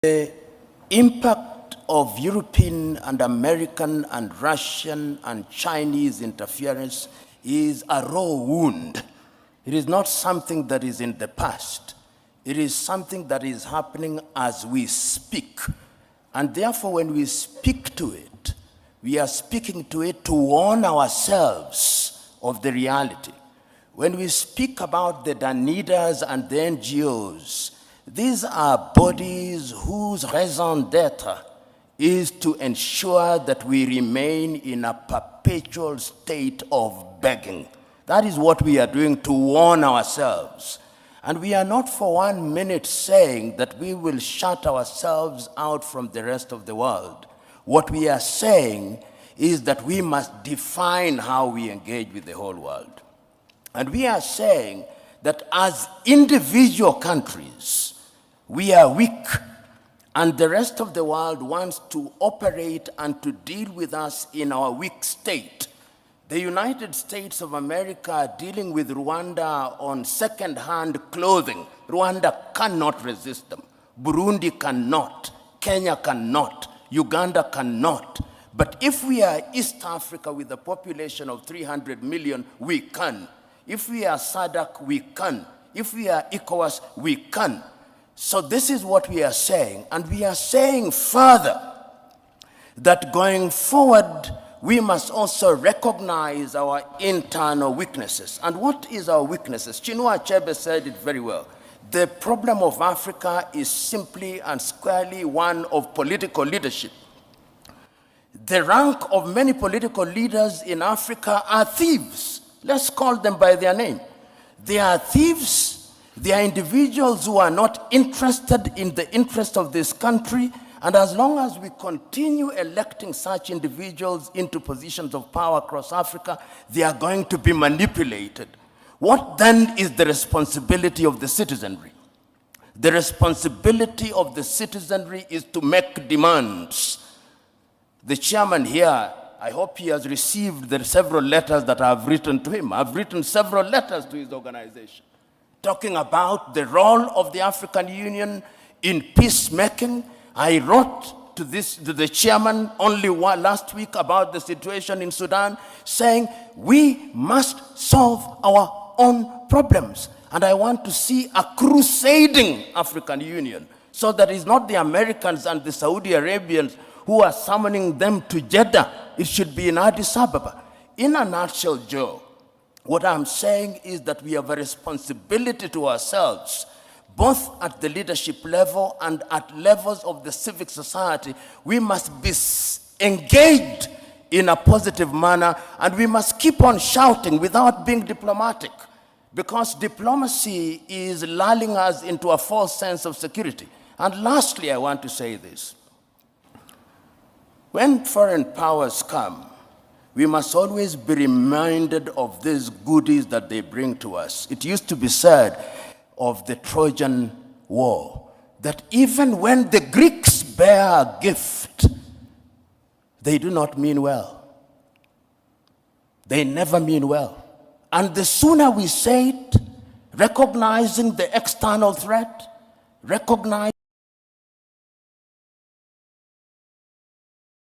The impact of European and American and Russian and Chinese interference is a raw wound. It is not something that is in the past. It is something that is happening as we speak. And therefore, when we speak to it, we are speaking to it to warn ourselves of the reality. When we speak about the Danidas and the NGOs, these are bodies whose raison d'etre is to ensure that we remain in a perpetual state of begging. That is what we are doing to warn ourselves. And we are not for 1 minute saying that we will shut ourselves out from the rest of the world. What we are saying is that we must define how we engage with the whole world. And we are saying that as individual countries, we are weak, and the rest of the world wants to operate and to deal with us in our weak state. The United States of America are dealing with Rwanda on second-hand clothing. Rwanda cannot resist them. Burundi cannot. Kenya cannot. Uganda cannot. But if we are East Africa with a population of 300 million, we can. If we are SADC, we can. If we are ECOWAS, we can. So this is what we are saying, and we are saying further that going forward, we must also recognize our internal weaknesses. And what is our weaknesses? Chinua Achebe said it very well. The problem of Africa is simply and squarely one of political leadership. The rank of many political leaders in Africa are thieves. Let's call them by their name. They are thieves. They are individuals who are not interested in the interest of this country, and as long as we continue electing such individuals into positions of power across Africa, they are going to be manipulated. What then is the responsibility of the citizenry? The responsibility of the citizenry is to make demands. The chairman here, I hope he has received the several letters that I have written to him. I've written several letters to his organization, talking about the role of the African Union in peacemaking. I wrote to the chairman only last week about the situation in Sudan, saying we must solve our own problems. And I want to see a crusading African Union, so that it's not the Americans and the Saudi Arabians who are summoning them to Jeddah. It should be in Addis Ababa. In a nutshell, Joe, what I'm saying is that we have a responsibility to ourselves, both at the leadership level and at levels of the civic society. We must be engaged in a positive manner, and we must keep on shouting without being diplomatic, because diplomacy is lulling us into a false sense of security. And lastly, I want to say this. When foreign powers come, we must always be reminded of these goodies that they bring to us. It used to be said of the Trojan War that even when the Greeks bear a gift, they do not mean well. They never mean well. And the sooner we say it, recognizing the external threat, recognizing